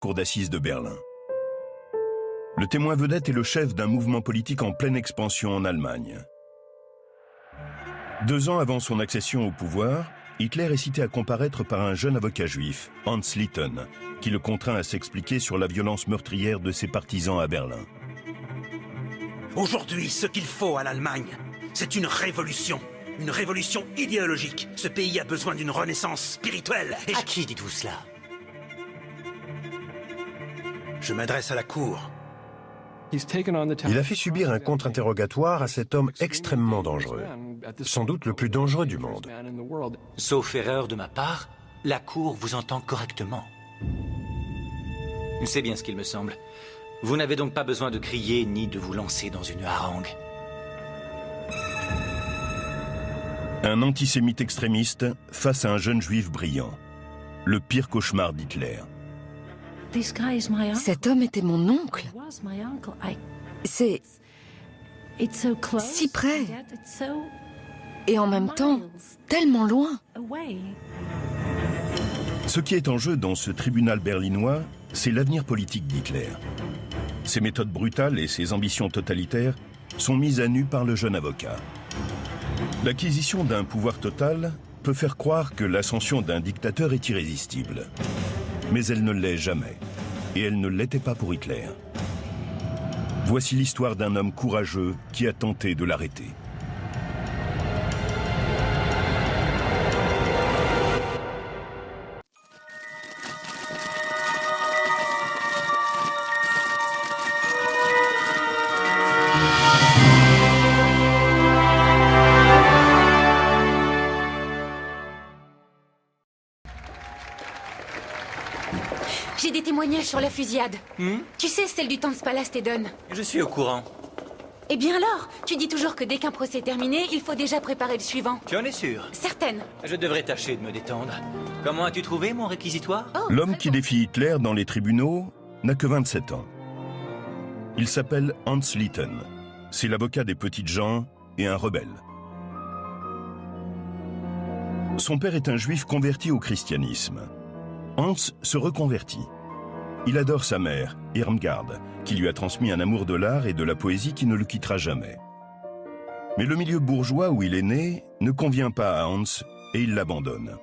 cour d'assises de Berlin. Le témoin vedette est le chef d'un mouvement politique en pleine expansion en Allemagne. 2 ans avant son accession au pouvoir, Hitler est cité à comparaître par un jeune avocat juif, Hans Litten, qui le contraint à s'expliquer sur la violence meurtrière de ses partisans à Berlin. Aujourd'hui, ce qu'il faut à l'Allemagne, c'est une révolution idéologique. Ce pays a besoin d'une renaissance spirituelle. Et à qui dites-vous cela? Je m'adresse à la cour. Il a fait subir un contre-interrogatoire à cet homme extrêmement dangereux, sans doute le plus dangereux du monde. Sauf erreur de ma part, la cour vous entend correctement. C'est bien ce qu'il me semble. Vous n'avez donc pas besoin de crier ni de vous lancer dans une harangue. Un antisémite extrémiste face à un jeune juif brillant. Le pire cauchemar d'Hitler. Cet homme était mon oncle. C'est si près et en même temps tellement loin. Ce qui est en jeu dans ce tribunal berlinois, c'est l'avenir politique d'Hitler. Ses méthodes brutales et ses ambitions totalitaires sont mises à nu par le jeune avocat. L'acquisition d'un pouvoir total peut faire croire que l'ascension d'un dictateur est irrésistible. Mais elle ne l'est jamais. Et elle ne l'était pas pour Hitler. Voici l'histoire d'un homme courageux qui a tenté de l'arrêter. J'ai des témoignages sur la fusillade. Tu sais, celle du Tanzpalast-Eden. Je suis au courant. Eh bien alors, tu dis toujours que dès qu'un procès est terminé, il faut déjà préparer le suivant. Tu en es sûr? Certaine. Je devrais tâcher de me détendre. Comment as-tu trouvé mon réquisitoire? L'homme qui défie Hitler dans les tribunaux n'a que 27 ans. Il s'appelle Hans Litten. C'est l'avocat des petites gens et un rebelle. Son père est un juif converti au christianisme. Hans se reconvertit. Il adore sa mère, Irmgard, qui lui a transmis un amour de l'art et de la poésie qui ne le quittera jamais. Mais le milieu bourgeois où il est né ne convient pas à Hans et il l'abandonne.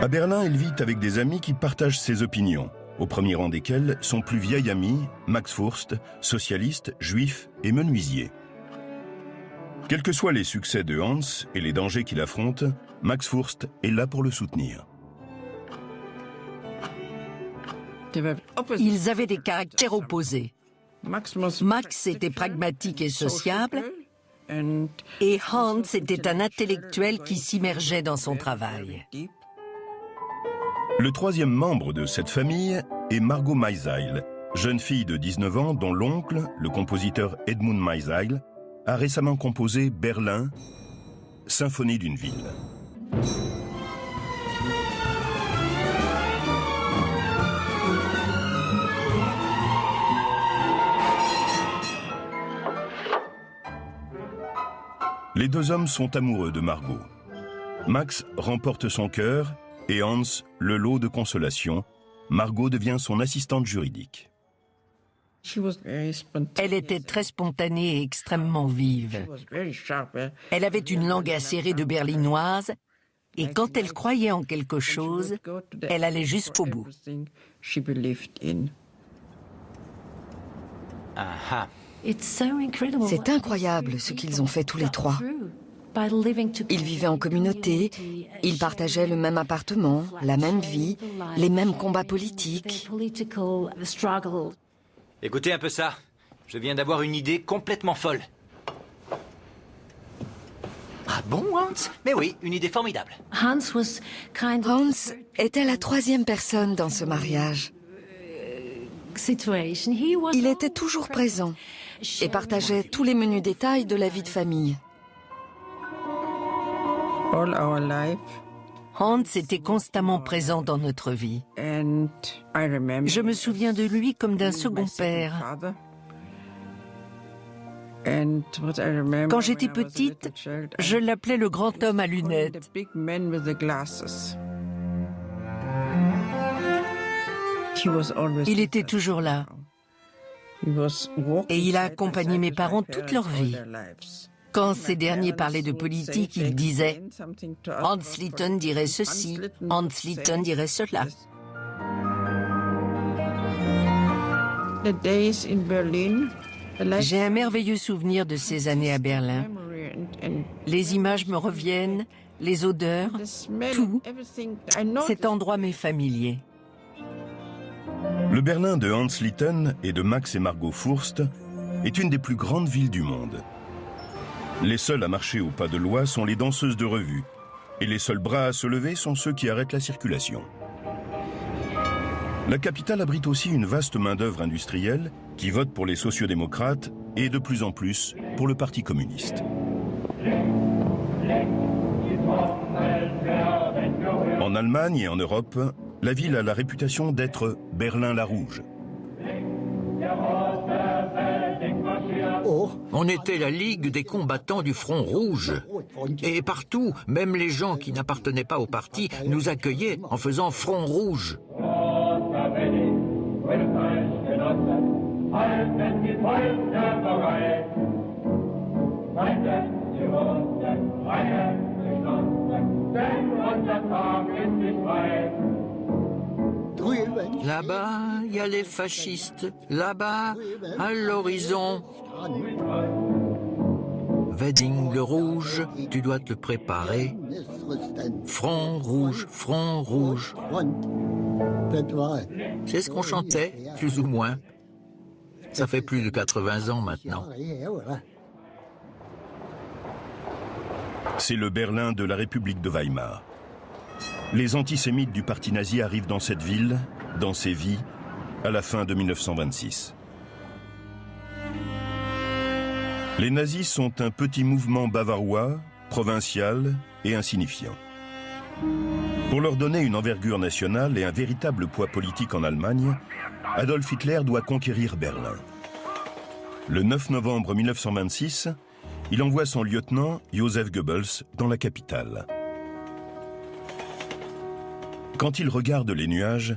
À Berlin, il vit avec des amis qui partagent ses opinions, au premier rang desquels son plus vieil ami, Max Furst, socialiste, juif et menuisier. Quels que soient les succès de Hans et les dangers qu'il affronte, Max Furst est là pour le soutenir. Ils avaient des caractères opposés. Max était pragmatique et sociable, et Hans était un intellectuel qui s'immergeait dans son travail. Le troisième membre de cette famille est Margot Meiseil, jeune fille de 19 ans dont l'oncle, le compositeur Edmund Meiseil, a récemment composé Berlin, symphonie d'une ville. Les deux hommes sont amoureux de Margot. Max remporte son cœur et Hans le lot de consolation. Margot devient son assistante juridique. Elle était très spontanée et extrêmement vive. Elle avait une langue acérée de berlinoise, et quand elle croyait en quelque chose, elle allait jusqu'au bout. C'est incroyable ce qu'ils ont fait tous les trois. Ils vivaient en communauté, ils partageaient le même appartement, la même vie, les mêmes combats politiques. Écoutez un peu ça. Je viens d'avoir une idée complètement folle. Ah bon, Hans? Mais oui, une idée formidable. Hans était la troisième personne dans ce mariage. Il était toujours présent et partageait tous les menus détails de la vie de famille. Hans était constamment présent dans notre vie. Je me souviens de lui comme d'un second père. Quand j'étais petite, je l'appelais le grand homme à lunettes. Il était toujours là. Et il a accompagné mes parents toute leur vie. Quand ces derniers parlaient de politique, ils disaient « Hans Litten dirait ceci, Hans Litten dirait cela ». J'ai un merveilleux souvenir de ces années à Berlin. Les images me reviennent, les odeurs, tout. Cet endroit m'est familier. Le Berlin de Hans Litten et de Max et Margot Furst est une des plus grandes villes du monde. Les seuls à marcher au pas de loi sont les danseuses de revue, et les seuls bras à se lever sont ceux qui arrêtent la circulation. La capitale abrite aussi une vaste main-d'œuvre industrielle qui vote pour les sociodémocrates et de plus en plus pour le Parti communiste. En Allemagne et en Europe, la ville a la réputation d'être Berlin la Rouge. On était la Ligue des combattants du Front Rouge. Et partout, même les gens qui n'appartenaient pas au parti, nous accueillaient en faisant Front Rouge. Là-bas, il y a les fascistes. Là-bas, à l'horizon. Wedding le rouge, tu dois te préparer. Front rouge, front rouge. C'est ce qu'on chantait, plus ou moins. Ça fait plus de 80 ans maintenant. C'est le Berlin de la République de Weimar. Les antisémites du parti nazi arrivent dans cette ville, dans ses vies, à la fin de 1926. Les nazis sont un petit mouvement bavarois, provincial et insignifiant. Pour leur donner une envergure nationale et un véritable poids politique en Allemagne, Adolf Hitler doit conquérir Berlin. Le 9 novembre 1926, il envoie son lieutenant, Joseph Goebbels, dans la capitale. Quand il regarde les nuages,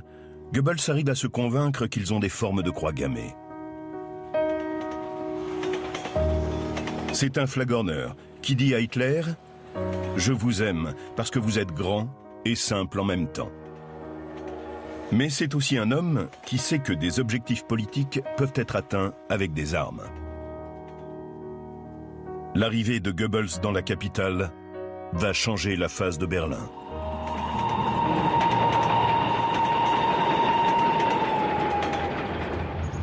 Goebbels arrive à se convaincre qu'ils ont des formes de croix gammées. C'est un flagorneur qui dit à Hitler « Je vous aime parce que vous êtes grand et simple en même temps ». Mais c'est aussi un homme qui sait que des objectifs politiques peuvent être atteints avec des armes. L'arrivée de Goebbels dans la capitale va changer la face de Berlin.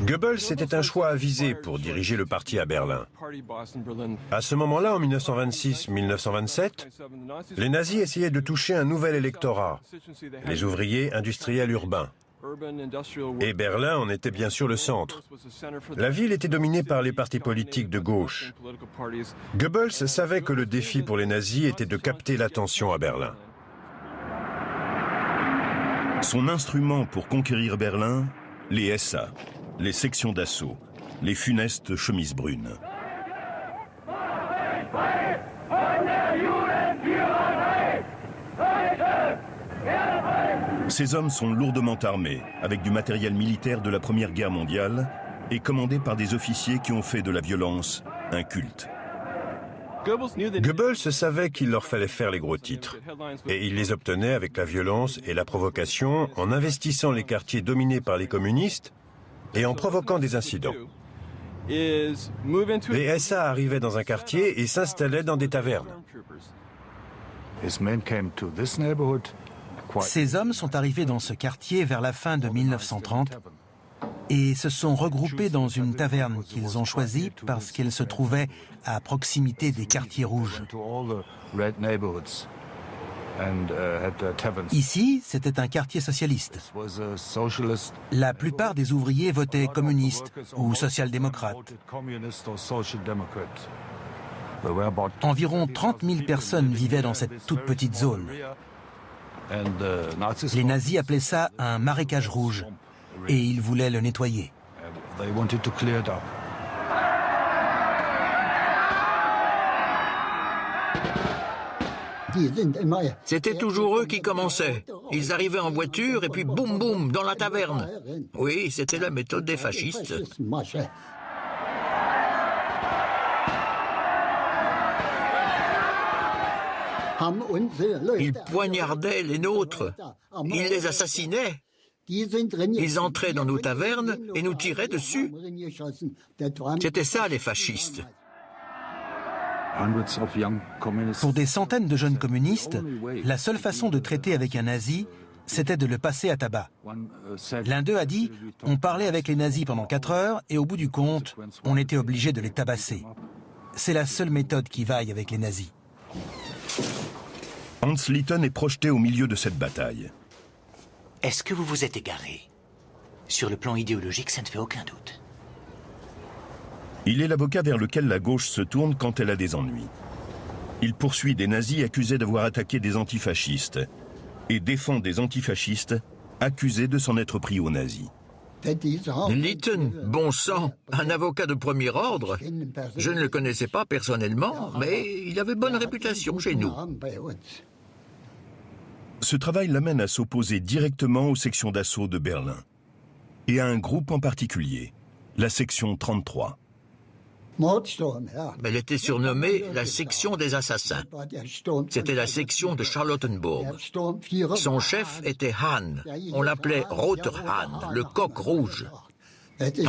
Goebbels était un choix avisé pour diriger le parti à Berlin. À ce moment-là, en 1926-1927, les nazis essayaient de toucher un nouvel électorat, les ouvriers industriels urbains. Et Berlin en était bien sûr le centre. La ville était dominée par les partis politiques de gauche. Goebbels savait que le défi pour les nazis était de capter l'attention à Berlin. Son instrument pour conquérir Berlin, les SA, les sections d'assaut, les funestes chemises brunes. Ces hommes sont lourdement armés, avec du matériel militaire de la Première Guerre mondiale, et commandés par des officiers qui ont fait de la violence un culte. Goebbels savait qu'il leur fallait faire les gros titres, et il les obtenait avec la violence et la provocation en investissant les quartiers dominés par les communistes et en provoquant des incidents. Les SA arrivaient dans un quartier et s'installaient dans des tavernes. Ces hommes sont arrivés dans ce quartier vers la fin de 1930 et se sont regroupés dans une taverne qu'ils ont choisie parce qu'elle se trouvait à proximité des quartiers rouges. Ici, c'était un quartier socialiste. La plupart des ouvriers votaient communistes ou social-démocrates. Environ 30 000 personnes vivaient dans cette toute petite zone. Les nazis appelaient ça un marécage rouge et ils voulaient le nettoyer. C'était toujours eux qui commençaient. Ils arrivaient en voiture et puis boum boum dans la taverne. Oui, c'était la méthode des fascistes. Ils poignardaient les nôtres. Ils les assassinaient. Ils entraient dans nos tavernes et nous tiraient dessus. C'était ça, les fascistes. Pour des centaines de jeunes communistes, la seule façon de traiter avec un nazi, c'était de le passer à tabac. L'un d'eux a dit « On parlait avec les nazis pendant 4 heures et au bout du compte, on était obligé de les tabasser. C'est la seule méthode qui vaille avec les nazis. » Hans Litten est projeté au milieu de cette bataille. Est-ce que vous vous êtes égaré? Sur le plan idéologique, ça ne fait aucun doute. Il est l'avocat vers lequel la gauche se tourne quand elle a des ennuis. Il poursuit des nazis accusés d'avoir attaqué des antifascistes et défend des antifascistes accusés de s'en être pris aux nazis. Litten, bon sang, un avocat de premier ordre. Je ne le connaissais pas personnellement, mais il avait bonne réputation chez nous. Ce travail l'amène à s'opposer directement aux sections d'assaut de Berlin et à un groupe en particulier, la section 33. Elle était surnommée la section des assassins. C'était la section de Charlottenburg. Son chef était Hahn. On l'appelait Roter Hahn, le coq rouge.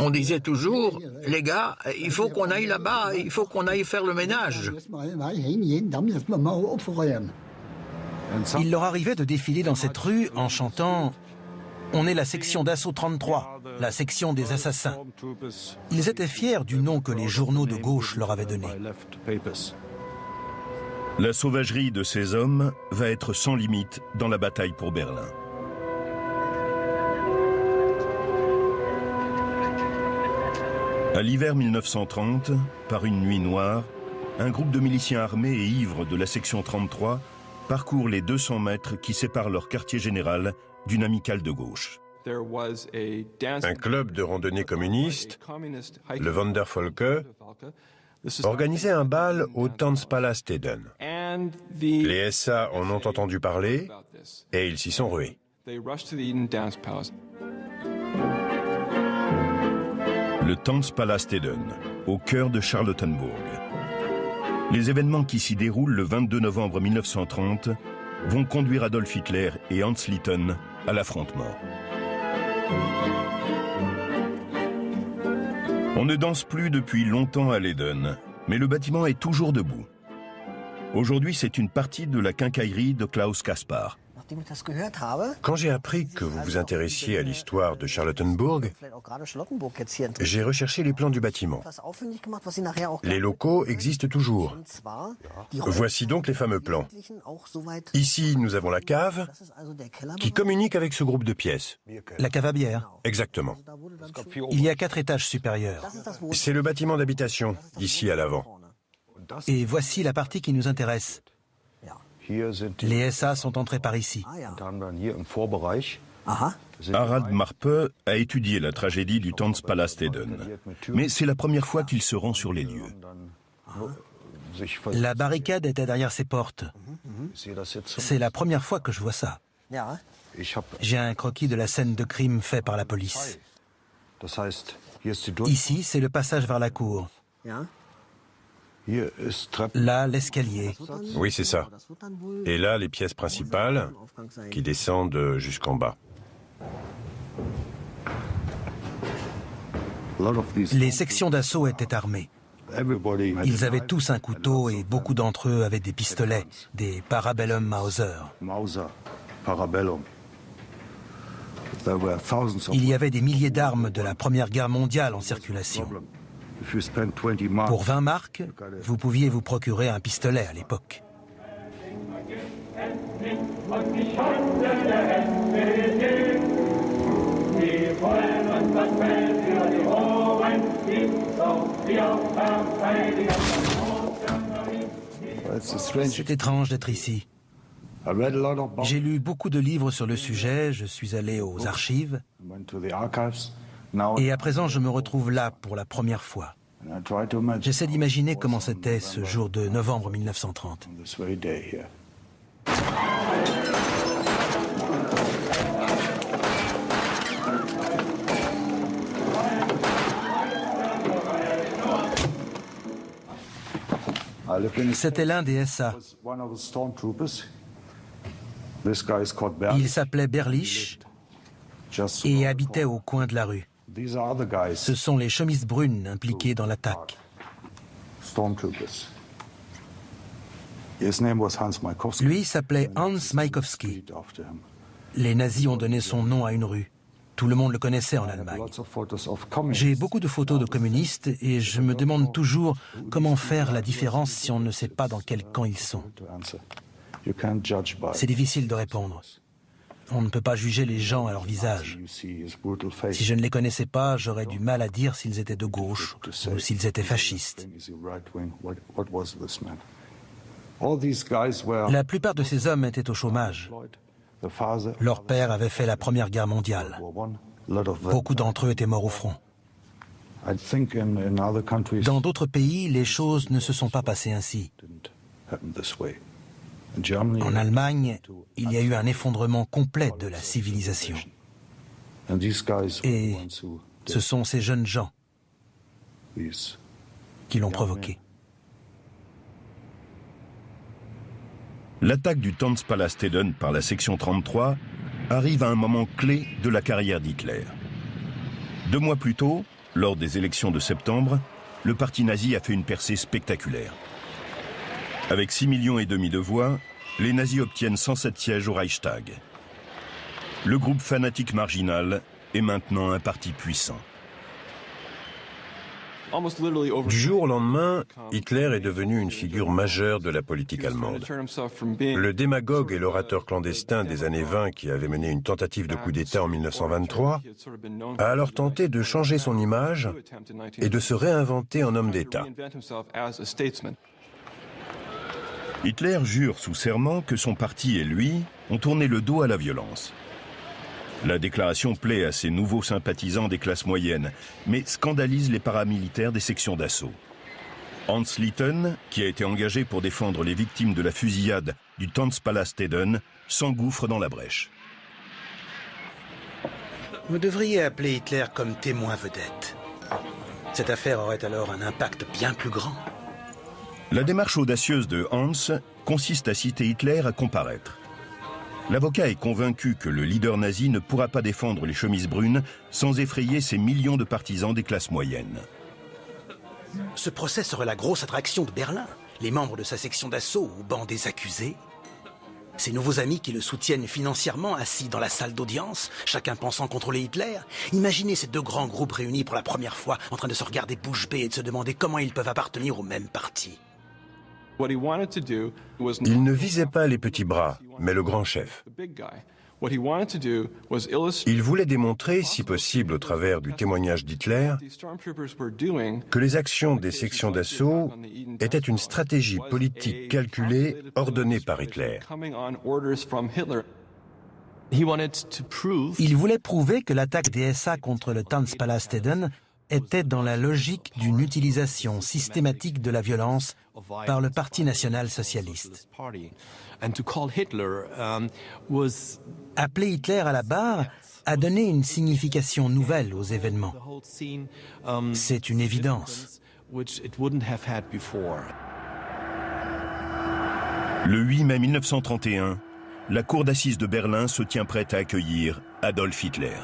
On disait toujours, les gars, il faut qu'on aille là-bas, il faut qu'on aille faire le ménage. Il leur arrivait de défiler dans cette rue en chantant « On est la section d'assaut 33, la section des assassins ». Ils étaient fiers du nom que les journaux de gauche leur avaient donné. La sauvagerie de ces hommes va être sans limite dans la bataille pour Berlin. À l'hiver 1930, par une nuit noire, un groupe de miliciens armés et ivres de la section 33 parcourt les 200 mètres qui séparent leur quartier général d'une amicale de gauche. Un club de randonnée communiste, le Wandervolke, organisait un bal au Tanzpalasteden. Les SA en ont entendu parler et ils s'y sont rués. Le Tanzpalasteden, au cœur de Charlottenburg. Les événements qui s'y déroulent le 22 novembre 1930 vont conduire Adolf Hitler et Hans Litten à l'affrontement. On ne danse plus depuis longtemps à l'Eden, mais le bâtiment est toujours debout. Aujourd'hui, c'est une partie de la quincaillerie de Klaus Kaspar. Quand j'ai appris que vous vous intéressiez à l'histoire de Charlottenburg, j'ai recherché les plans du bâtiment. Les locaux existent toujours. Voici donc les fameux plans. Ici, nous avons la cave qui communique avec ce groupe de pièces. La cave à bière. Exactement. Il y a 4 étages supérieurs. C'est le bâtiment d'habitation, ici à l'avant. Et voici la partie qui nous intéresse. Les SA sont entrés par ici. Harald Marpe a étudié la tragédie du Tanzpalasteden, mais c'est la première fois qu'il se rend sur les lieux. La barricade était derrière ces portes. C'est la première fois que je vois ça. J'ai un croquis de la scène de crime fait par la police. Ici, c'est le passage vers la cour. Là, l'escalier. Oui, c'est ça. Et là, les pièces principales qui descendent jusqu'en bas. Les sections d'assaut étaient armées. Ils avaient tous un couteau et beaucoup d'entre eux avaient des pistolets, des Parabellum Mauser. Il y avait des milliers d'armes de la Première Guerre mondiale en circulation. Pour 20 marks, vous pouviez vous procurer un pistolet à l'époque. C'est étrange d'être ici. J'ai lu beaucoup de livres sur le sujet, je suis allé aux archives. Et à présent, je me retrouve là pour la première fois. J'essaie d'imaginer comment c'était ce jour de novembre 1930. C'était l'un des SA. Il s'appelait Berlich et habitait au coin de la rue. Ce sont les chemises brunes impliquées dans l'attaque. Lui s'appelait Hans Maikowski. Les nazis ont donné son nom à une rue. Tout le monde le connaissait en Allemagne. J'ai beaucoup de photos de communistes et je me demande toujours comment faire la différence si on ne sait pas dans quel camp ils sont. C'est difficile de répondre. On ne peut pas juger les gens à leur visage. Si je ne les connaissais pas, j'aurais du mal à dire s'ils étaient de gauche ou s'ils étaient fascistes. La plupart de ces hommes étaient au chômage. Leur père avait fait la Première Guerre mondiale. Beaucoup d'entre eux étaient morts au front. Dans d'autres pays, les choses ne se sont pas passées ainsi. En Allemagne, il y a eu un effondrement complet de la civilisation. Et ce sont ces jeunes gens qui l'ont provoqué. L'attaque du Tanzpalasteden par la section 33 arrive à un moment clé de la carrière d'Hitler. 2 mois plus tôt, lors des élections de septembre, le parti nazi a fait une percée spectaculaire. Avec 6,5 millions de voix, les nazis obtiennent 107 sièges au Reichstag. Le groupe fanatique marginal est maintenant un parti puissant. Du jour au lendemain, Hitler est devenu une figure majeure de la politique allemande. Le démagogue et l'orateur clandestin des années 20 qui avait mené une tentative de coup d'État en 1923 a alors tenté de changer son image et de se réinventer en homme d'État. Hitler jure sous serment que son parti et lui ont tourné le dos à la violence. La déclaration plaît à ces nouveaux sympathisants des classes moyennes, mais scandalise les paramilitaires des sections d'assaut. Hans Litten, qui a été engagé pour défendre les victimes de la fusillade du Tanzpalasteden, s'engouffre dans la brèche. Vous devriez appeler Hitler comme témoin vedette. Cette affaire aurait alors un impact bien plus grand. La démarche audacieuse de Hans consiste à citer Hitler à comparaître. L'avocat est convaincu que le leader nazi ne pourra pas défendre les chemises brunes sans effrayer ces millions de partisans des classes moyennes. Ce procès serait la grosse attraction de Berlin. Les membres de sa section d'assaut au banc des accusés. Ses nouveaux amis qui le soutiennent financièrement assis dans la salle d'audience, chacun pensant contrôler Hitler. Imaginez ces 2 grands groupes réunis pour la première fois en train de se regarder bouche bée et de se demander comment ils peuvent appartenir au même parti. Il ne visait pas les petits bras, mais le grand chef. Il voulait démontrer, si possible au travers du témoignage d'Hitler, que les actions des sections d'assaut étaient une stratégie politique calculée, ordonnée par Hitler. Il voulait prouver que l'attaque des SA contre le Tanzpalasteden était dans la logique d'une utilisation systématique de la violence par le Parti national-socialiste. Appeler Hitler à la barre a donné une signification nouvelle aux événements. C'est une évidence. Le 8 mai 1931, la cour d'assises de Berlin se tient prête à accueillir Adolf Hitler.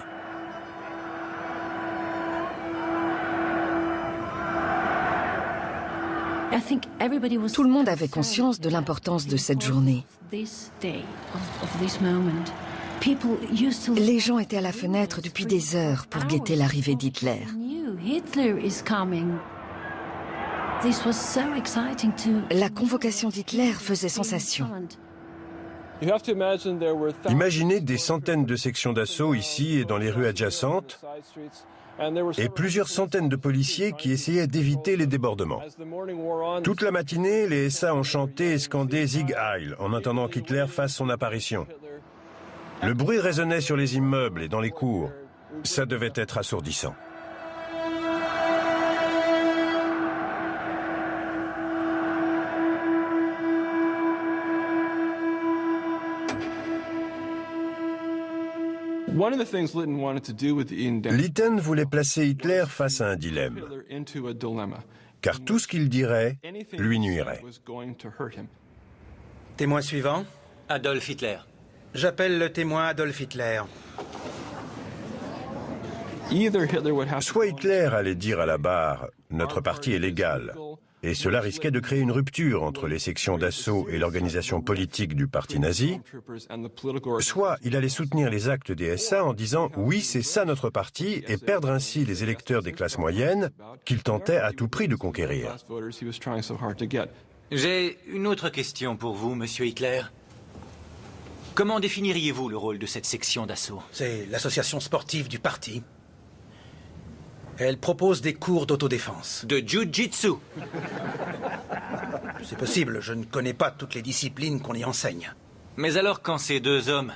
Tout le monde avait conscience de l'importance de cette journée. Les gens étaient à la fenêtre depuis des heures pour guetter l'arrivée d'Hitler. La convocation d'Hitler faisait sensation. Imaginez des centaines de sections d'assaut ici et dans les rues adjacentes, et plusieurs centaines de policiers qui essayaient d'éviter les débordements. Toute la matinée, les SA ont chanté et scandé Sieg Heil en attendant qu'Hitler fasse son apparition. Le bruit résonnait sur les immeubles et dans les cours. Ça devait être assourdissant. Lytton voulait placer Hitler face à un dilemme, car tout ce qu'il dirait lui nuirait. Témoin suivant. Adolf Hitler. J'appelle le témoin Adolf Hitler. Soit Hitler allait dire à la barre « Notre parti est légal », et cela risquait de créer une rupture entre les sections d'assaut et l'organisation politique du parti nazi, soit il allait soutenir les actes des SA en disant « Oui, c'est ça notre parti » et perdre ainsi les électeurs des classes moyennes qu'il tentait à tout prix de conquérir. J'ai une autre question pour vous, monsieur Hitler. Comment définiriez-vous le rôle de cette section d'assaut? C'est l'association sportive du parti. Elle propose des cours d'autodéfense. De jiu-jitsu. C'est possible, je ne connais pas toutes les disciplines qu'on y enseigne. Mais alors quand ces deux hommes,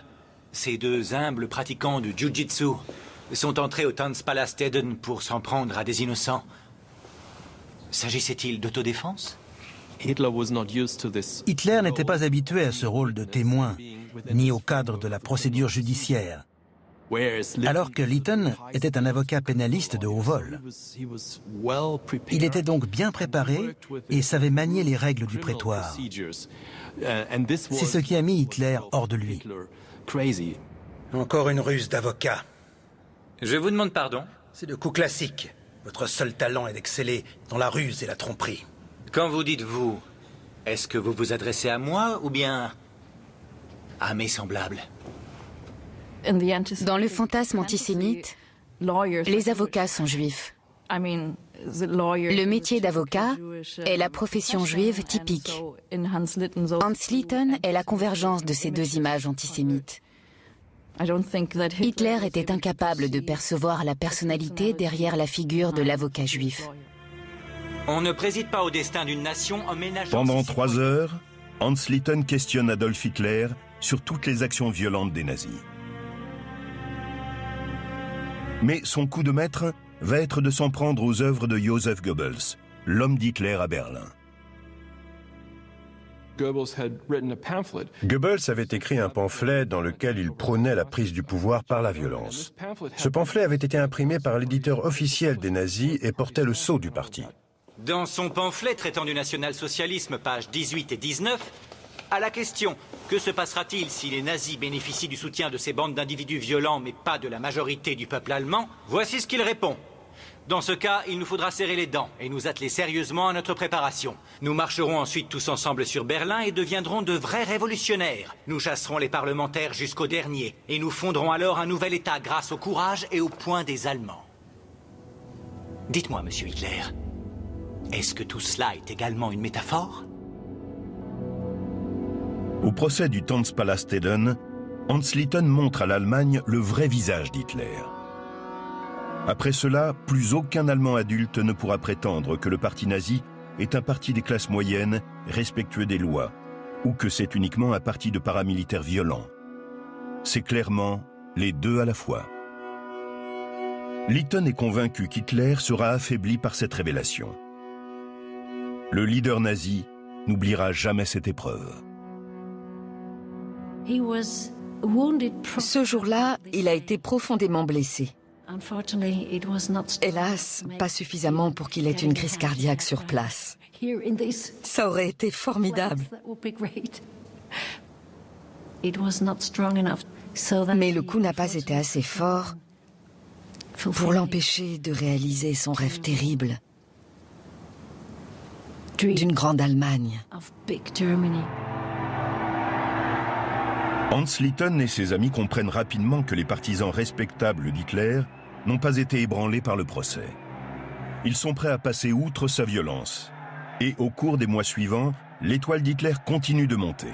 ces deux humbles pratiquants de jiu-jitsu, sont entrés au Tanzpalasteden pour s'en prendre à des innocents, s'agissait-il d'autodéfense? Hitler n'était pas habitué à ce rôle de témoin, ni au cadre de la procédure judiciaire, alors que Lytton était un avocat pénaliste de haut vol. Il était donc bien préparé et savait manier les règles du prétoire. C'est ce qui a mis Hitler hors de lui. Encore une ruse d'avocat. Je vous demande pardon. C'est le coup classique. Votre seul talent est d'exceller dans la ruse et la tromperie. Quand vous dites « vous », est-ce que vous vous adressez à moi ou bien à mes semblables? Dans le fantasme antisémite, les avocats sont juifs. Le métier d'avocat est la profession juive typique. Hans Lytton est la convergence de ces deux images antisémites. Hitler était incapable de percevoir la personnalité derrière la figure de l'avocat juif. On ne préside pas au destin d'une nation en ménageant... Pendant 3 heures, Hans Lytton questionne Adolf Hitler sur toutes les actions violentes des nazis. Mais son coup de maître va être de s'en prendre aux œuvres de Joseph Goebbels, l'homme d'Hitler à Berlin. Goebbels avait écrit un pamphlet dans lequel il prônait la prise du pouvoir par la violence. Ce pamphlet avait été imprimé par l'éditeur officiel des nazis et portait le sceau du parti. Dans son pamphlet traitant du national-socialisme, pages 18 et 19, à la question « Que se passera-t-il si les nazis bénéficient du soutien de ces bandes d'individus violents mais pas de la majorité du peuple allemand ?» Voici ce qu'il répond. « Dans ce cas, il nous faudra serrer les dents et nous atteler sérieusement à notre préparation. Nous marcherons ensuite tous ensemble sur Berlin et deviendrons de vrais révolutionnaires. Nous chasserons les parlementaires jusqu'au dernier et nous fonderons alors un nouvel État grâce au courage et au poing des Allemands. » Dites-moi, monsieur Hitler, est-ce que tout cela est également une métaphore? Au procès du Tanzpalasteden, Hans Lytton montre à l'Allemagne le vrai visage d'Hitler. Après cela, plus aucun Allemand adulte ne pourra prétendre que le parti nazi est un parti des classes moyennes, respectueux des lois, ou que c'est uniquement un parti de paramilitaires violents. C'est clairement les deux à la fois. Lytton est convaincu qu'Hitler sera affaibli par cette révélation. Le leader nazi n'oubliera jamais cette épreuve. Ce jour-là, il a été profondément blessé. Hélas, pas suffisamment pour qu'il ait une crise cardiaque sur place. Ça aurait été formidable. Mais le coup n'a pas été assez fort pour l'empêcher de réaliser son rêve terrible d'une grande Allemagne. Hans Lytton et ses amis comprennent rapidement que les partisans respectables d'Hitler n'ont pas été ébranlés par le procès. Ils sont prêts à passer outre sa violence. Et au cours des mois suivants, l'étoile d'Hitler continue de monter.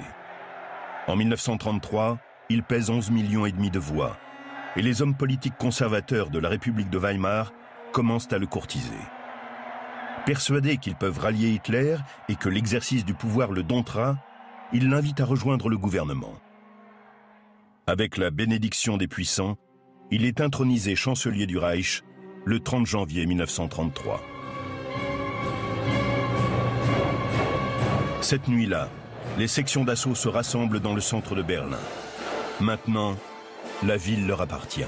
En 1933, il pèse 11,5 millions de voix. Et les hommes politiques conservateurs de la République de Weimar commencent à le courtiser. Persuadés qu'ils peuvent rallier Hitler et que l'exercice du pouvoir le domptera, ils l'invitent à rejoindre le gouvernement. Avec la bénédiction des puissants, il est intronisé chancelier du Reich le 30 janvier 1933. Cette nuit-là, les sections d'assaut se rassemblent dans le centre de Berlin. Maintenant, la ville leur appartient.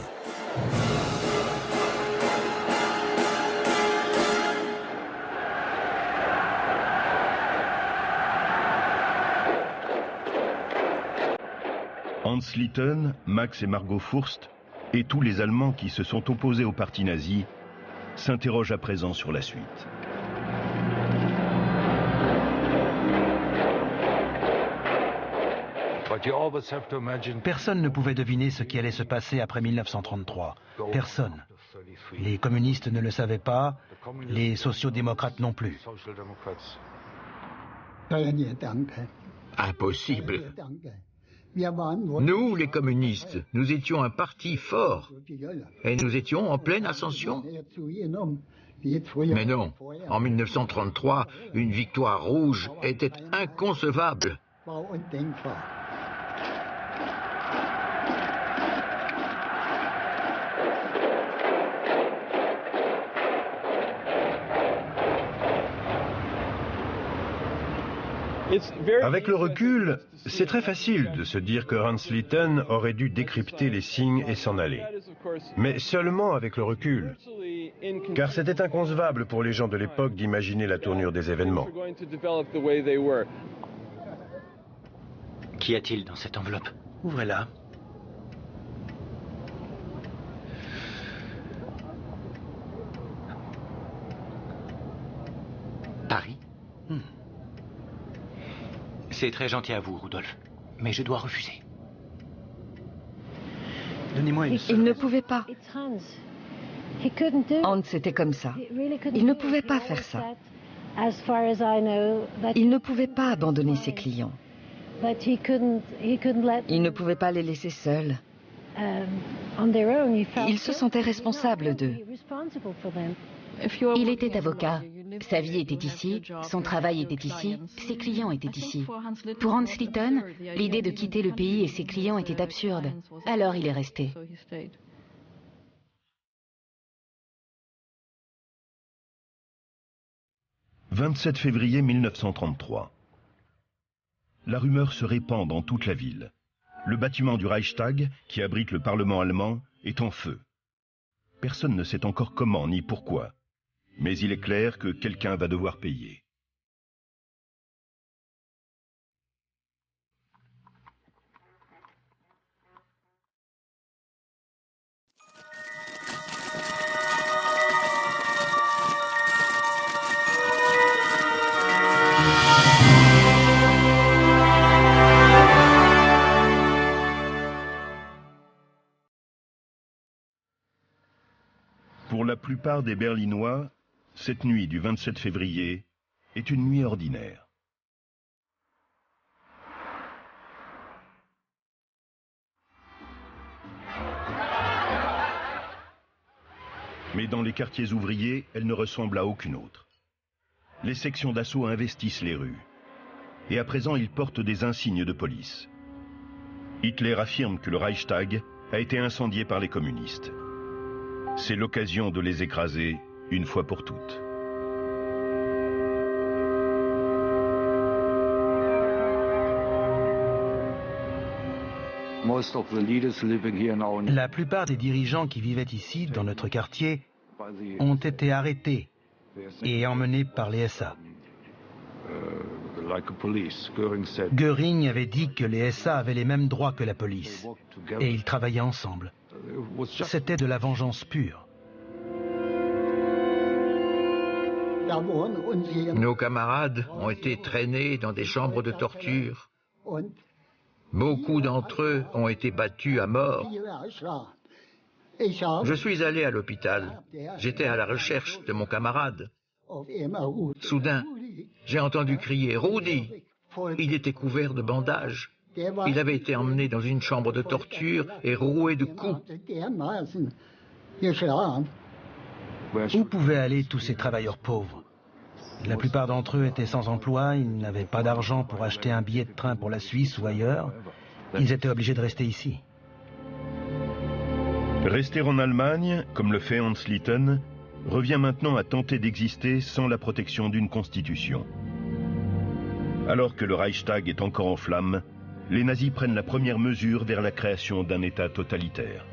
Hans Litten, Max et Margot Furst et tous les Allemands qui se sont opposés au parti nazi s'interrogent à présent sur la suite. Personne ne pouvait deviner ce qui allait se passer après 1933. Personne. Les communistes ne le savaient pas, les sociodémocrates non plus. Impossible. Nous, les communistes, nous étions un parti fort et nous étions en pleine ascension. Mais non, en 1933, une victoire rouge était inconcevable. Avec le recul, c'est très facile de se dire que Hans Litten aurait dû décrypter les signes et s'en aller. Mais seulement avec le recul. Car c'était inconcevable pour les gens de l'époque d'imaginer la tournure des événements. Qu'y a-t-il dans cette enveloppe? Ouvrez-la. Paris? C'est très gentil à vous, Rudolf, mais je dois refuser. Donnez-moi une seule. Il ne pouvait pas. Hans était comme ça. Il ne pouvait pas faire ça. Il ne pouvait pas abandonner ses clients. Il ne pouvait pas les laisser seuls. Il se sentait responsable d'eux. Il était avocat. Sa vie était ici, son travail était ici, ses clients étaient ici. Pour Hans Litten, l'idée de quitter le pays et ses clients était absurde. Alors il est resté. « 27 février 1933. La rumeur se répand dans toute la ville. Le bâtiment du Reichstag, qui abrite le Parlement allemand, est en feu. Personne ne sait encore comment ni pourquoi. Mais il est clair que quelqu'un va devoir payer. Pour la plupart des Berlinois, cette nuit du 27 février est une nuit ordinaire. Mais dans les quartiers ouvriers, elle ne ressemble à aucune autre. Les sections d'assaut investissent les rues. Et à présent, ils portent des insignes de police. Hitler affirme que le Reichstag a été incendié par les communistes. C'est l'occasion de les écraser une fois pour toutes. La plupart des dirigeants qui vivaient ici, dans notre quartier, ont été arrêtés et emmenés par les SA. Göring avait dit que les SA avaient les mêmes droits que la police, et ils travaillaient ensemble. C'était de la vengeance pure. Nos camarades ont été traînés dans des chambres de torture. Beaucoup d'entre eux ont été battus à mort. Je suis allé à l'hôpital. J'étais à la recherche de mon camarade. Soudain, j'ai entendu crier « Rudi !» Il était couvert de bandages. Il avait été emmené dans une chambre de torture et roué de coups. Où pouvaient aller tous ces travailleurs pauvres? La plupart d'entre eux étaient sans emploi, ils n'avaient pas d'argent pour acheter un billet de train pour la Suisse ou ailleurs. Ils étaient obligés de rester ici. Rester en Allemagne, comme le fait Hans Litten, revient maintenant à tenter d'exister sans la protection d'une constitution. Alors que le Reichstag est encore en flammes, les nazis prennent la première mesure vers la création d'un État totalitaire.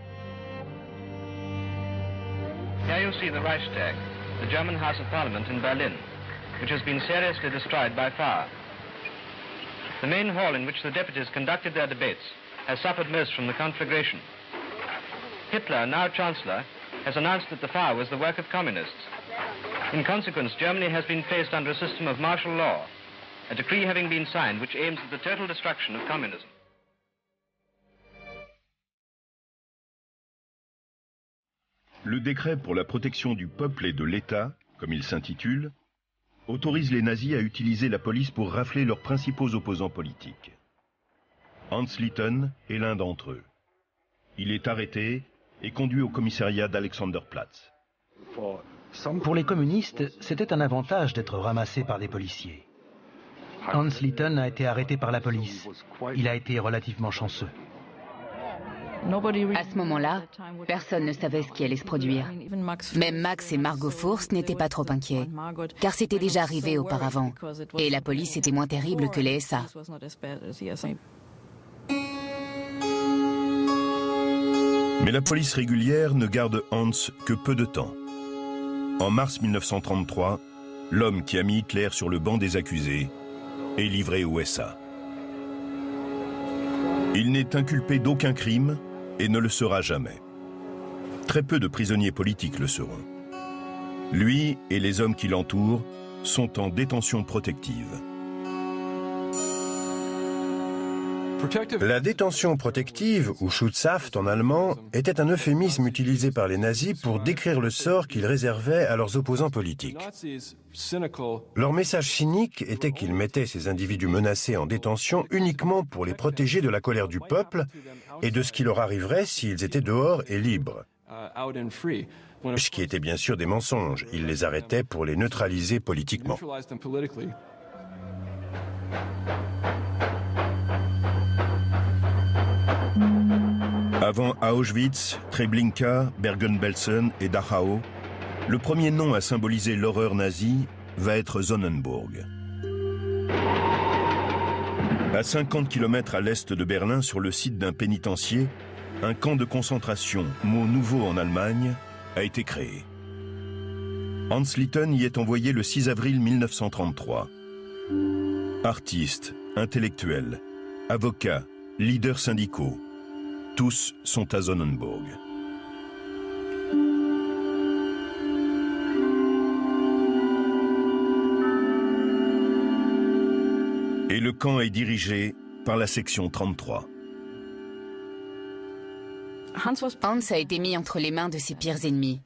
Here you see the Reichstag, the German House of Parliament in Berlin, which has been seriously destroyed by fire. The main hall in which the deputies conducted their debates has suffered most from the conflagration. Hitler, now Chancellor, has announced that the fire was the work of communists. In consequence, Germany has been placed under a system of martial law, a decree having been signed which aims at the total destruction of communism. Le décret pour la protection du peuple et de l'État, comme il s'intitule, autorise les nazis à utiliser la police pour rafler leurs principaux opposants politiques. Hans Litten est l'un d'entre eux. Il est arrêté et conduit au commissariat d'Alexanderplatz. Pour les communistes, c'était un avantage d'être ramassé par des policiers. Hans Litten a été arrêté par la police. Il a été relativement chanceux. À ce moment-là, personne ne savait ce qui allait se produire. Même Max et Margot Furst n'étaient pas trop inquiets, car c'était déjà arrivé auparavant, et la police était moins terrible que les SA. Mais la police régulière ne garde Hans que peu de temps. En mars 1933, l'homme qui a mis Hitler sur le banc des accusés est livré aux SA. Il n'est inculpé d'aucun crime et ne le sera jamais. Très peu de prisonniers politiques le seront. Lui et les hommes qui l'entourent sont en détention protective. La détention protective, ou Schutzhaft en allemand, était un euphémisme utilisé par les nazis pour décrire le sort qu'ils réservaient à leurs opposants politiques. Leur message cynique était qu'ils mettaient ces individus menacés en détention uniquement pour les protéger de la colère du peuple et de ce qui leur arriverait s'ils étaient dehors et libres. Ce qui était bien sûr des mensonges. Ils les arrêtaient pour les neutraliser politiquement. Avant Auschwitz, Treblinka, Bergen-Belsen et Dachau, le premier nom à symboliser l'horreur nazie va être Sonnenburg. À 50 km à l'est de Berlin, sur le site d'un pénitencier, un camp de concentration, mot nouveau en Allemagne, a été créé. Hans Litten y est envoyé le 6 avril 1933. Artistes, intellectuels, avocats, leaders syndicaux, tous sont à Sonnenburg. Et le camp est dirigé par la section 33. Hans a été mis entre les mains de ses pires ennemis.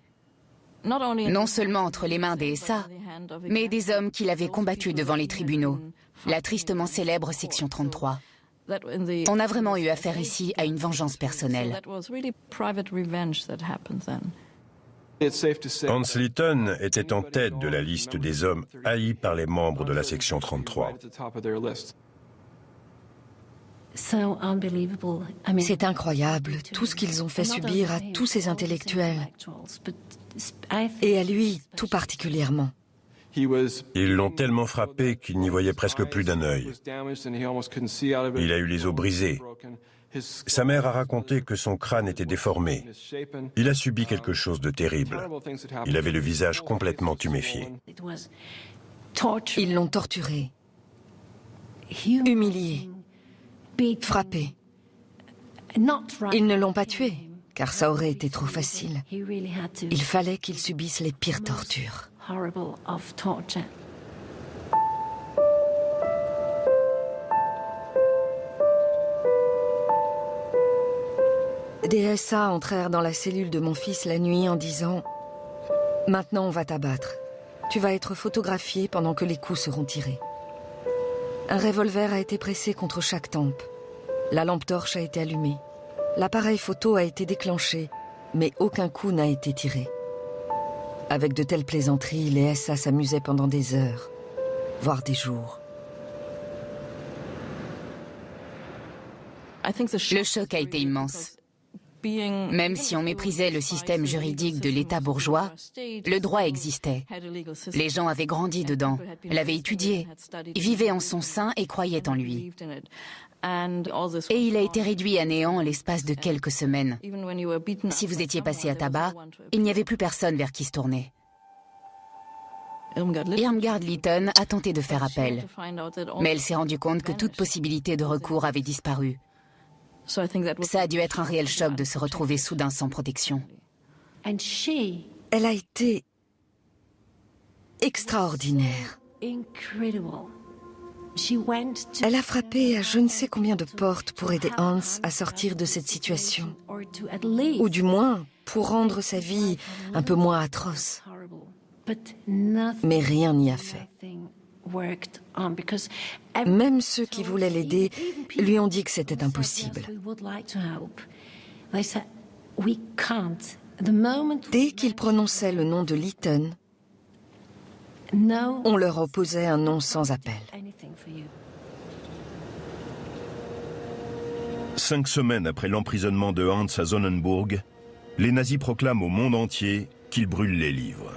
Non seulement entre les mains des SA, mais des hommes qu'il avait combattus devant les tribunaux, la tristement célèbre section 33. On a vraiment eu affaire ici à une vengeance personnelle. Hans Litten était en tête de la liste des hommes haïs par les membres de la section 33. C'est incroyable, tout ce qu'ils ont fait subir à tous ces intellectuels. Et à lui, tout particulièrement. Ils l'ont tellement frappé qu'il n'y voyait presque plus d'un œil. Il a eu les os brisés. Sa mère a raconté que son crâne était déformé. Il a subi quelque chose de terrible. Il avait le visage complètement tuméfié. Ils l'ont torturé, humilié, frappé. Ils ne l'ont pas tué, car ça aurait été trop facile. Il fallait qu'il subisse les pires tortures. Des SA entrèrent dans la cellule de mon fils la nuit en disant « Maintenant on va t'abattre. Tu vas être photographié pendant que les coups seront tirés. » Un revolver a été pressé contre chaque tempe. La lampe torche a été allumée. L'appareil photo a été déclenché, mais aucun coup n'a été tiré. Avec de telles plaisanteries, les SA s'amusaient pendant des heures, voire des jours. Le choc a été immense. Même si on méprisait le système juridique de l'État bourgeois, le droit existait. Les gens avaient grandi dedans, l'avaient étudié, vivaient en son sein et croyaient en lui. Et il a été réduit à néant en l'espace de quelques semaines. Si vous étiez passé à tabac, il n'y avait plus personne vers qui se tourner. Irmgard Lytton a tenté de faire appel, mais elle s'est rendue compte que toute possibilité de recours avait disparu. Ça a dû être un réel choc de se retrouver soudain sans protection. Elle a été extraordinaire. Elle a frappé à je ne sais combien de portes pour aider Hans à sortir de cette situation, ou du moins pour rendre sa vie un peu moins atroce. Mais rien n'y a fait. Même ceux qui voulaient l'aider lui ont dit que c'était impossible. Dès qu'il prononçait le nom de Lytton, on leur opposait un nom sans appel. 5 semaines après l'emprisonnement de Hans à Sonnenburg, les nazis proclament au monde entier qu'ils brûlent les livres.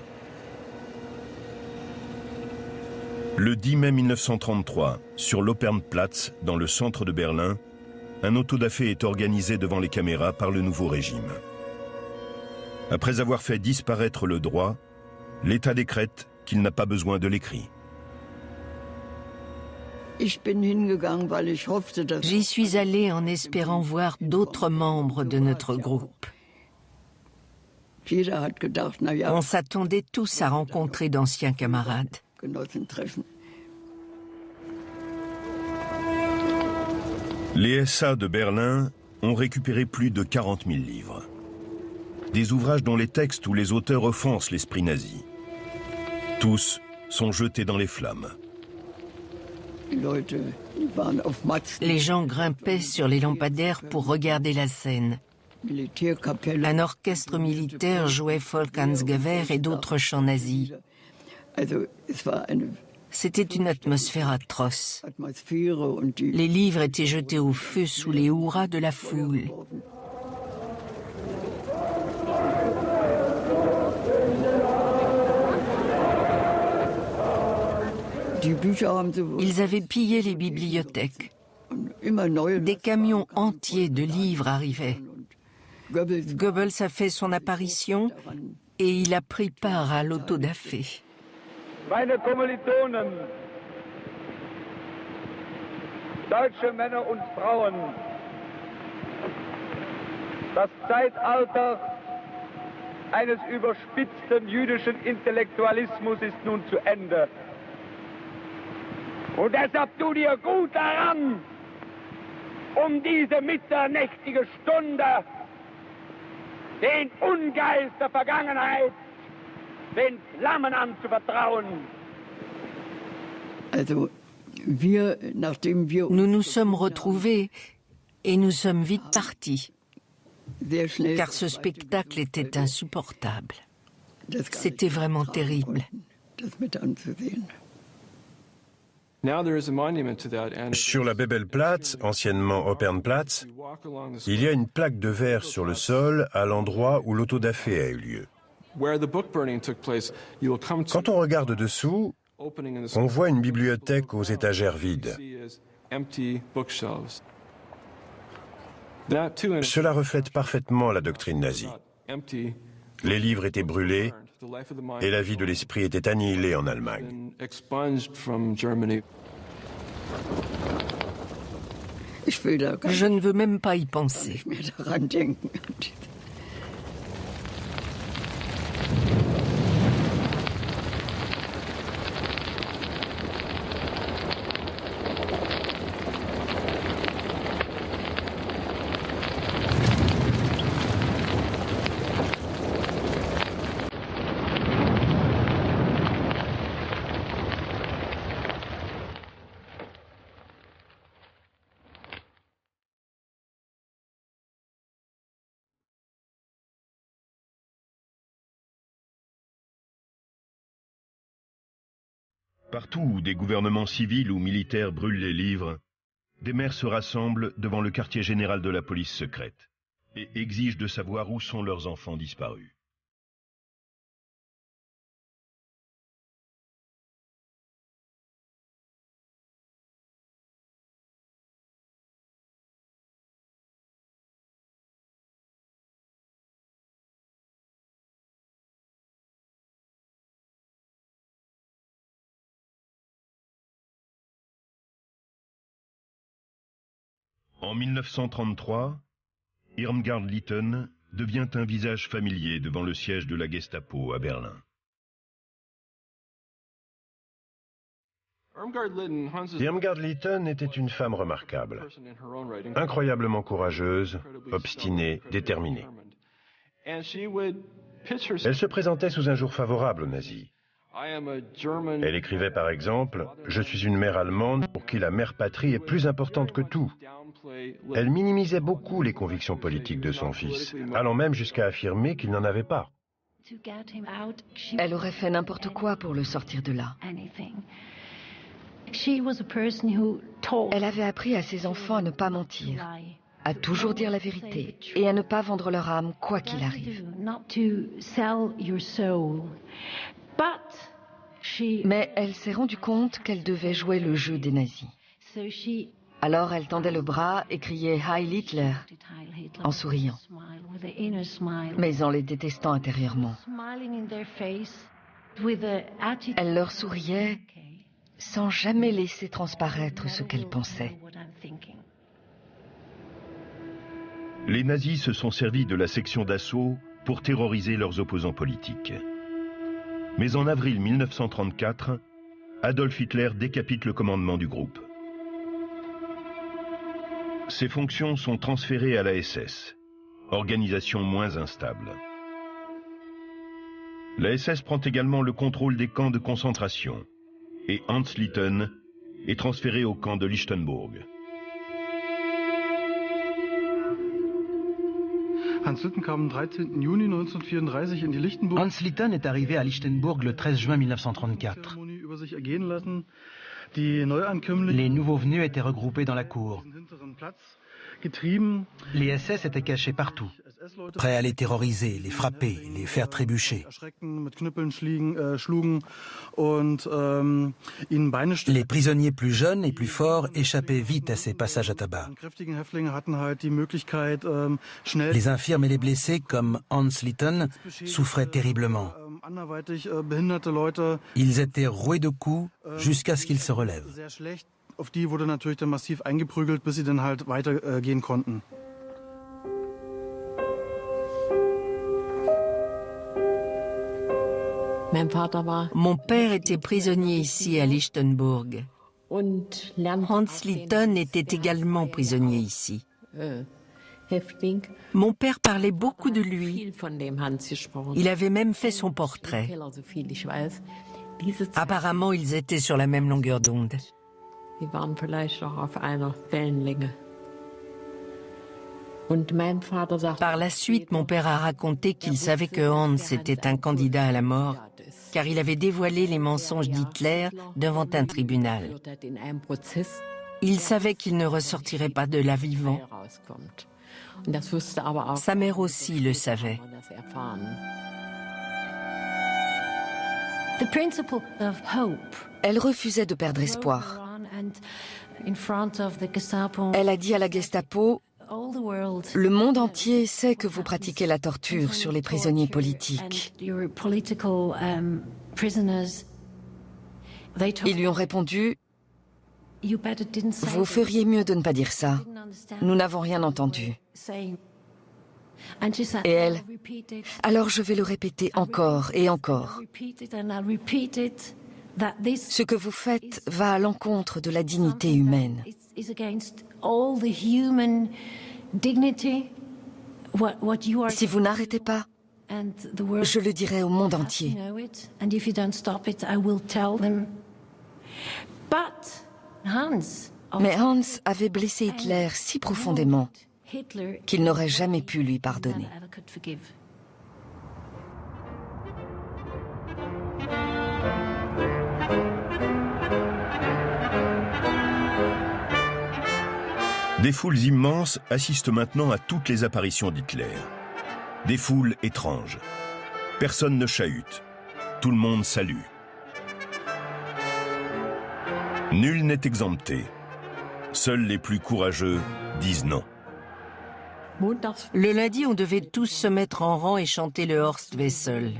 Le 10 mai 1933, sur l'Opernplatz, dans le centre de Berlin, un autodafé est organisé devant les caméras par le nouveau régime. Après avoir fait disparaître le droit, l'État décrète qu'il n'a pas besoin de l'écrit. J'y suis allée en espérant voir d'autres membres de notre groupe. On s'attendait tous à rencontrer d'anciens camarades. Les SA de Berlin ont récupéré plus de 40 000 livres. Des ouvrages dont les textes ou les auteurs offensent l'esprit nazi. Tous sont jetés dans les flammes. Les gens grimpaient sur les lampadaires pour regarder la scène. Un orchestre militaire jouait Volksgewehr et d'autres chants nazis. C'était une atmosphère atroce. Les livres étaient jetés au feu sous les hurrahs de la foule. Ils avaient pillé les bibliothèques. Des camions entiers de livres arrivaient. Goebbels a fait son apparition et il a pris part à l'autodafé. Meine Kommilitonen, deutsche Männer und Frauen, das Zeitalter eines überspitzten jüdischen Intellektualismus ist nun zu Ende. Und deshalb tu dir gut daran, diese mitternächtige Stunde, den Ungeist der Vergangenheit, den Flammen anzuvertrauen. Nous nous sommes retrouvés et nous sommes vite partis, car ce spectacle était insupportable. C'était vraiment terrible. Sur la Bebelplatz, anciennement Opernplatz, il y a une plaque de verre sur le sol à l'endroit où l'autodafé a eu lieu. Quand on regarde dessous, on voit une bibliothèque aux étagères vides. Cela reflète parfaitement la doctrine nazie. Les livres étaient brûlés et la vie de l'esprit était annihilée en Allemagne. Je ne veux même pas y penser. Partout où des gouvernements civils ou militaires brûlent les livres, des mères se rassemblent devant le quartier général de la police secrète et exigent de savoir où sont leurs enfants disparus. En 1933, Irmgard Litten devient un visage familier devant le siège de la Gestapo à Berlin. Irmgard Litten était une femme remarquable, incroyablement courageuse, obstinée, déterminée. Elle se présentait sous un jour favorable aux nazis. Elle écrivait par exemple « Je suis une mère allemande pour qui la mère patrie est plus importante que tout ». Elle minimisait beaucoup les convictions politiques de son fils, allant même jusqu'à affirmer qu'il n'en avait pas. Elle aurait fait n'importe quoi pour le sortir de là. Elle avait appris à ses enfants à ne pas mentir, à toujours dire la vérité et à ne pas vendre leur âme quoi qu'il arrive. Mais elle s'est rendue compte qu'elle devait jouer le jeu des nazis. Alors elle tendait le bras et criait « Heil Hitler » en souriant, mais en les détestant intérieurement. Elle leur souriait sans jamais laisser transparaître ce qu'elle pensait. Les nazis se sont servis de la section d'assaut pour terroriser leurs opposants politiques. Mais en avril 1934, Adolf Hitler décapite le commandement du groupe. Ses fonctions sont transférées à la SS, organisation moins instable. La SS prend également le contrôle des camps de concentration et Hans Litten est transféré au camp de Lichtenburg. Hans Litten kam am 13. Juni 1934 in die Lichtenburg. Hans Litten est arrivé à Lichtenburg le 13 juin 1934. Les nouveaux venus étaient regroupés dans la cour. Les SS étaient cachés partout, prêts à les terroriser, les frapper, les faire trébucher. Les prisonniers plus jeunes et plus forts échappaient vite à ces passages à tabac. Les infirmes et les blessés, comme Hans Litten, souffraient terriblement. Ils étaient roués de coups jusqu'à ce qu'ils se relèvent. Auf die wurde natürlich dann massiv eingeprügelt, bis sie dann halt weitergehen konnten. Mon père était prisonnier ici à Lichtenburg. Hans Litten était également prisonnier ici. Mon père parlait beaucoup de lui. Il avait même fait son portrait. Apparemment, ils étaient sur la même longueur d'onde. Par la suite, mon père a raconté qu'il savait que Hans était un candidat à la mort, car il avait dévoilé les mensonges d'Hitler devant un tribunal. Il savait qu'il ne ressortirait pas de là vivant. Sa mère aussi le savait. Elle refusait de perdre espoir. Elle a dit à la Gestapo, « Le monde entier sait que vous pratiquez la torture sur les prisonniers politiques. » Ils lui ont répondu, « Vous feriez mieux de ne pas dire ça. Nous n'avons rien entendu. » Et elle, « Alors je vais le répéter encore et encore. Ce que vous faites va à l'encontre de la dignité humaine. Si vous n'arrêtez pas, je le dirai au monde entier. » Mais Hans avait blessé Hitler si profondément qu'il n'aurait jamais pu lui pardonner. Des foules immenses assistent maintenant à toutes les apparitions d'Hitler. Des foules étranges. Personne ne chahute. Tout le monde salue. Nul n'est exempté. Seuls les plus courageux disent non. Le lundi, on devait tous se mettre en rang et chanter le Horst Wessel.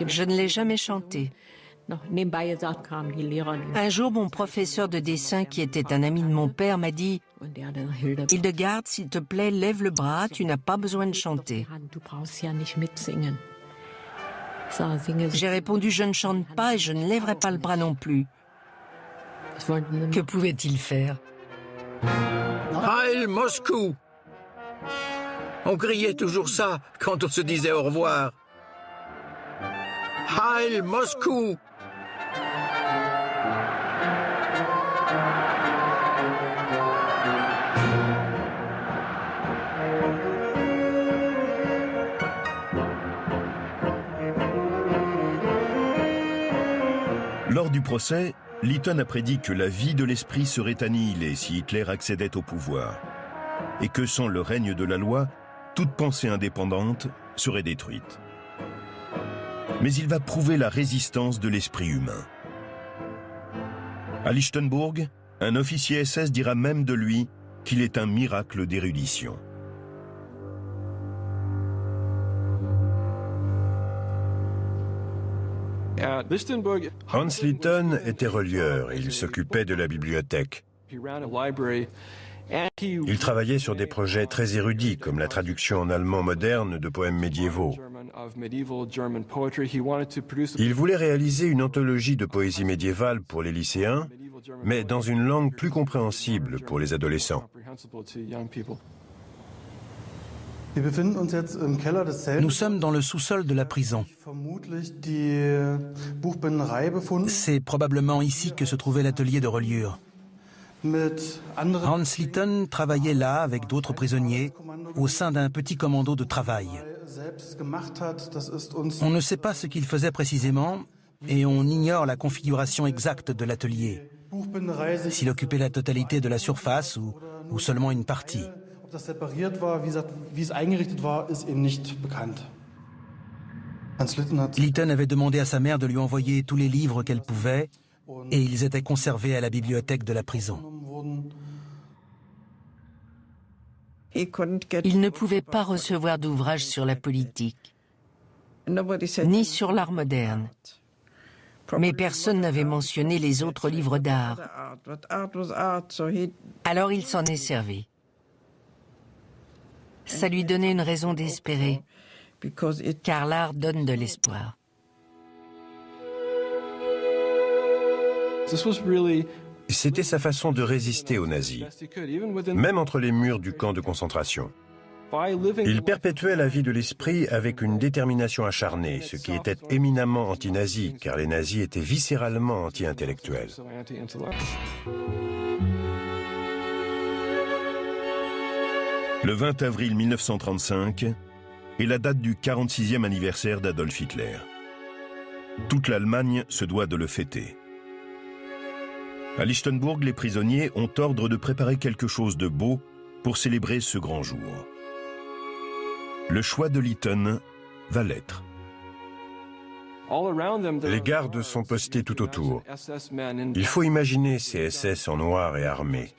Je ne l'ai jamais chanté. Un jour, mon professeur de dessin, qui était un ami de mon père, m'a dit « Hildegarde, s'il te plaît, lève le bras, tu n'as pas besoin de chanter. » J'ai répondu « Je ne chante pas et je ne lèverai pas le bras non plus. » Que pouvait-il faire? Heil Moscou! On criait toujours ça quand on se disait au revoir. Heil Moscou! Lors du procès, Lytton a prédit que la vie de l'esprit serait annihilée si Hitler accédait au pouvoir, et que sans le règne de la loi, toute pensée indépendante serait détruite. Mais il va prouver la résistance de l'esprit humain. À Lichtenburg, un officier SS dira même de lui qu'il est un miracle d'érudition. Hans Lytton était relieur et il s'occupait de la bibliothèque. Il travaillait sur des projets très érudits, comme la traduction en allemand moderne de poèmes médiévaux. Il voulait réaliser une anthologie de poésie médiévale pour les lycéens, mais dans une langue plus compréhensible pour les adolescents. Nous sommes dans le sous-sol de la prison. C'est probablement ici que se trouvait l'atelier de reliure. Hans Lytton travaillait là avec d'autres prisonniers au sein d'un petit commando de travail. On ne sait pas ce qu'il faisait précisément et on ignore la configuration exacte de l'atelier. S'il occupait la totalité de la surface ou seulement une partie. Lytton avait demandé à sa mère de lui envoyer tous les livres qu'elle pouvait et ils étaient conservés à la bibliothèque de la prison. Il ne pouvait pas recevoir d'ouvrages sur la politique, ni sur l'art moderne. Mais personne n'avait mentionné les autres livres d'art. Alors il s'en est servi. Ça lui donnait une raison d'espérer, car l'art donne de l'espoir. C'était sa façon de résister aux nazis, même entre les murs du camp de concentration. Il perpétuait la vie de l'esprit avec une détermination acharnée, ce qui était éminemment anti-nazi, car les nazis étaient viscéralement anti-intellectuels. Le 20 avril 1935 est la date du 46e anniversaire d'Adolf Hitler. Toute l'Allemagne se doit de le fêter. À Lichtenburg, les prisonniers ont ordre de préparer quelque chose de beau pour célébrer ce grand jour. Le choix de Lytton va l'être. Les gardes sont postés tout autour. Il faut imaginer ces SS en noir et armés.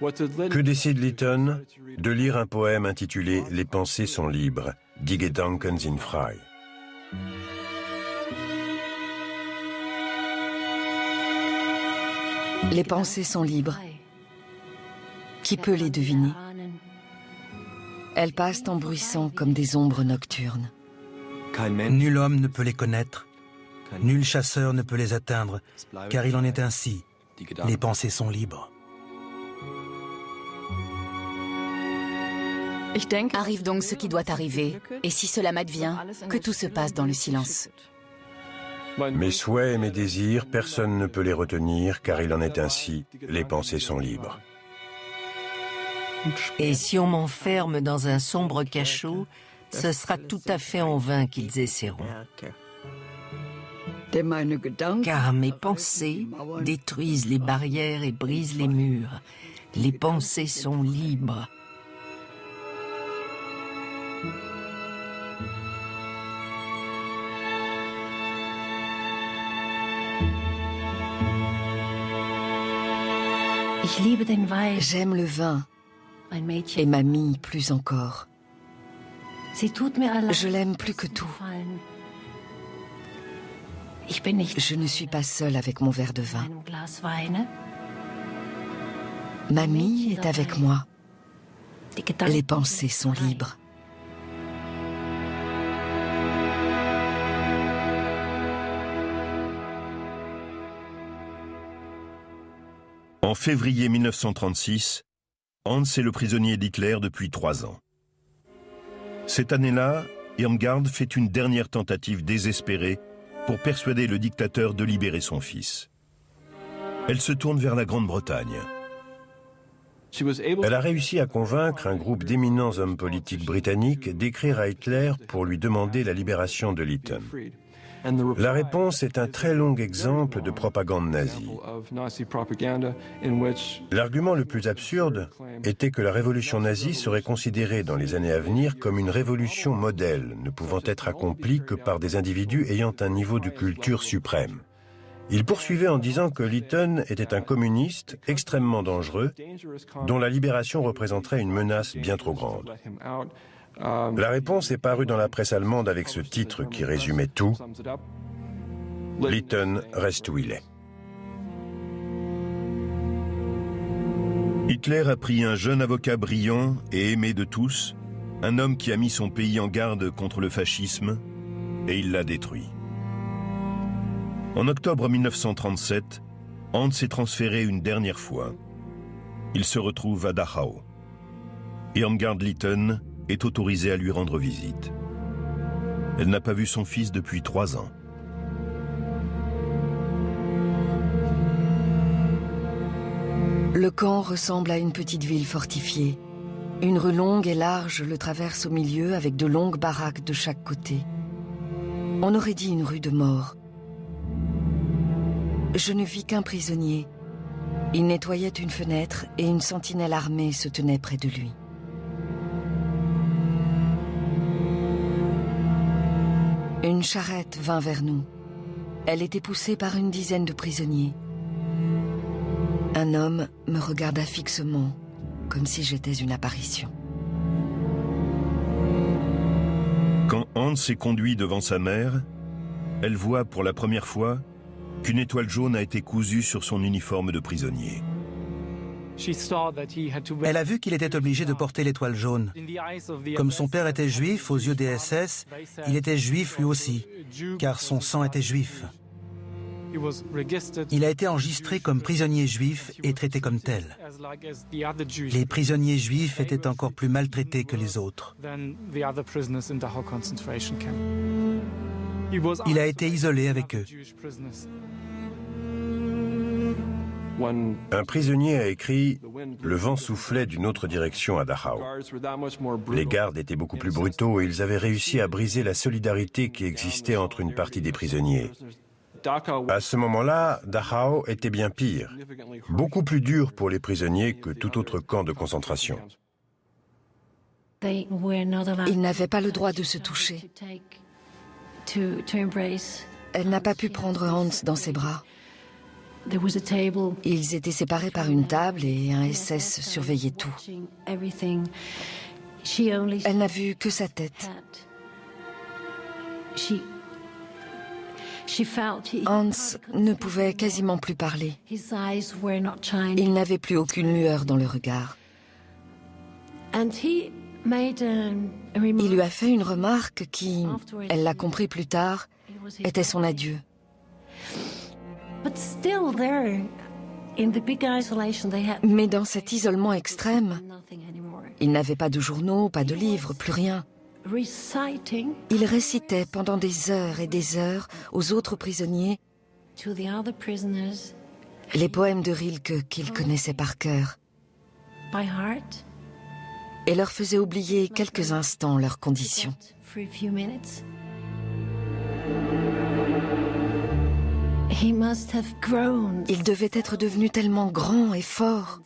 Que décide Lytton? De lire un poème intitulé « Les pensées sont libres », « Die Gedanken sind frei ». Les pensées sont libres. Qui peut les deviner? Elles passent en bruissant comme des ombres nocturnes. Nul homme ne peut les connaître, nul chasseur ne peut les atteindre, car il en est ainsi. Les pensées sont libres. Arrive donc ce qui doit arriver, et si cela m'advient, que tout se passe dans le silence. Mes souhaits et mes désirs, personne ne peut les retenir, car il en est ainsi. Les pensées sont libres. Et si on m'enferme dans un sombre cachot, ce sera tout à fait en vain qu'ils essaieront. Car mes pensées détruisent les barrières et brisent les murs. Les pensées sont libres. J'aime le vin, et ma mie plus encore. Je l'aime plus que tout. Je ne suis pas seule avec mon verre de vin. Mamie est avec moi. Les pensées sont libres. En février 1936, Hans est le prisonnier d'Hitler depuis 3 ans. Cette année-là, Irmgard fait une dernière tentative désespérée pour persuader le dictateur de libérer son fils. Elle se tourne vers la Grande-Bretagne. Elle a réussi à convaincre un groupe d'éminents hommes politiques britanniques d'écrire à Hitler pour lui demander la libération de Lytton. La réponse est un très long exemple de propagande nazie. L'argument le plus absurde était que la révolution nazie serait considérée dans les années à venir comme une révolution modèle, ne pouvant être accomplie que par des individus ayant un niveau de culture suprême. Il poursuivait en disant que Lytton était un communiste extrêmement dangereux, dont la libération représenterait une menace bien trop grande. La réponse est parue dans la presse allemande avec ce titre qui résumait tout. Lytton reste où il est. Hitler a pris un jeune avocat brillant et aimé de tous, un homme qui a mis son pays en garde contre le fascisme, et il l'a détruit. En octobre 1937, Hans est transféré une dernière fois. Il se retrouve à Dachau. Irmgard Lytton est autorisée à lui rendre visite. Elle n'a pas vu son fils depuis 3 ans. Le camp ressemble à une petite ville fortifiée. Une rue longue et large le traverse au milieu avec de longues baraques de chaque côté. On aurait dit une rue de mort. Je ne vis qu'un prisonnier. Il nettoyait une fenêtre et une sentinelle armée se tenait près de lui. Une charrette vint vers nous. Elle était poussée par une dizaine de prisonniers. Un homme me regarda fixement, comme si j'étais une apparition. Quand Hans est conduit devant sa mère, elle voit pour la première fois qu'une étoile jaune a été cousue sur son uniforme de prisonnier. Elle a vu qu'il était obligé de porter l'étoile jaune. Comme son père était juif, aux yeux des SS, il était juif lui aussi, car son sang était juif. Il a été enregistré comme prisonnier juif et traité comme tel. Les prisonniers juifs étaient encore plus maltraités que les autres. Il a été isolé avec eux. Un prisonnier a écrit « Le vent soufflait d'une autre direction à Dachau ». Les gardes étaient beaucoup plus brutaux et ils avaient réussi à briser la solidarité qui existait entre une partie des prisonniers. À ce moment-là, Dachau était bien pire, beaucoup plus dur pour les prisonniers que tout autre camp de concentration. Ils n'avaient pas le droit de se toucher. Elle n'a pas pu prendre Hans dans ses bras. Ils étaient séparés par une table et un SS surveillait tout. Elle n'a vu que sa tête. Hans ne pouvait quasiment plus parler. Il n'avait plus aucune lueur dans le regard. Il lui a fait une remarque qui, elle l'a compris plus tard, était son adieu. Mais dans cet isolement extrême, il n'avait pas de journaux, pas de livres, plus rien. Il récitait pendant des heures et des heures aux autres prisonniers les poèmes de Rilke qu'il connaissait par cœur et leur faisait oublier quelques instants leurs conditions. Il devait être devenu tellement grand et fort.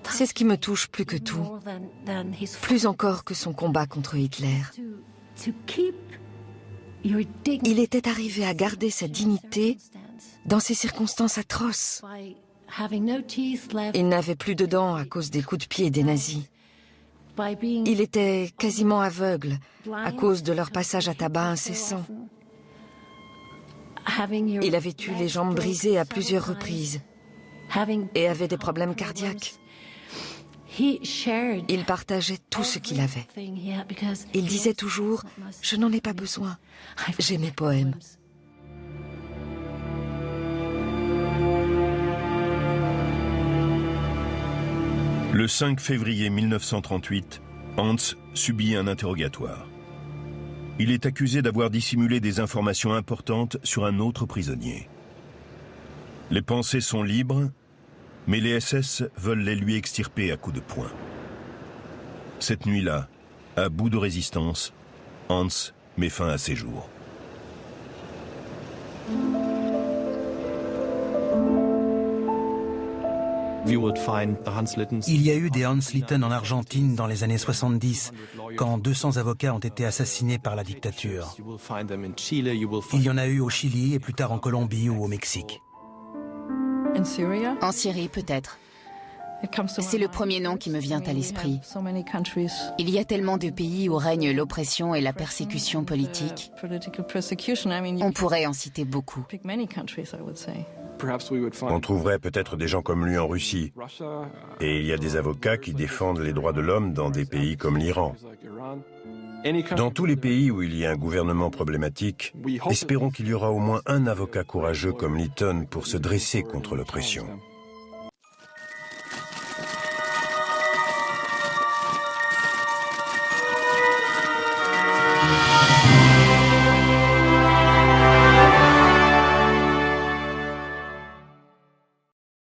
C'est ce qui me touche plus que tout, plus encore que son combat contre Hitler. Il était arrivé à garder sa dignité dans ces circonstances atroces, Il n'avait plus de dents à cause des coups de pied des nazis. Il était quasiment aveugle à cause de leur passage à tabac incessant. Il avait eu les jambes brisées à plusieurs reprises et avait des problèmes cardiaques. Il partageait tout ce qu'il avait. Il disait toujours « Je n'en ai pas besoin, j'ai mes poèmes ». Le 5 février 1938, Hans subit un interrogatoire. Il est accusé d'avoir dissimulé des informations importantes sur un autre prisonnier. Les pensées sont libres, mais les SS veulent les lui extirper à coups de poing. Cette nuit-là, à bout de résistance, Hans met fin à ses jours. Il y a eu des Hans Litten en Argentine dans les années 70, quand 200 avocats ont été assassinés par la dictature. Il y en a eu au Chili et plus tard en Colombie ou au Mexique. En Syrie, peut-être. C'est le premier nom qui me vient à l'esprit. Il y a tellement de pays où règne l'oppression et la persécution politique. On pourrait en citer beaucoup. On trouverait peut-être des gens comme lui en Russie. Et il y a des avocats qui défendent les droits de l'homme dans des pays comme l'Iran. Dans tous les pays où il y a un gouvernement problématique, espérons qu'il y aura au moins un avocat courageux comme Litten pour se dresser contre l'oppression.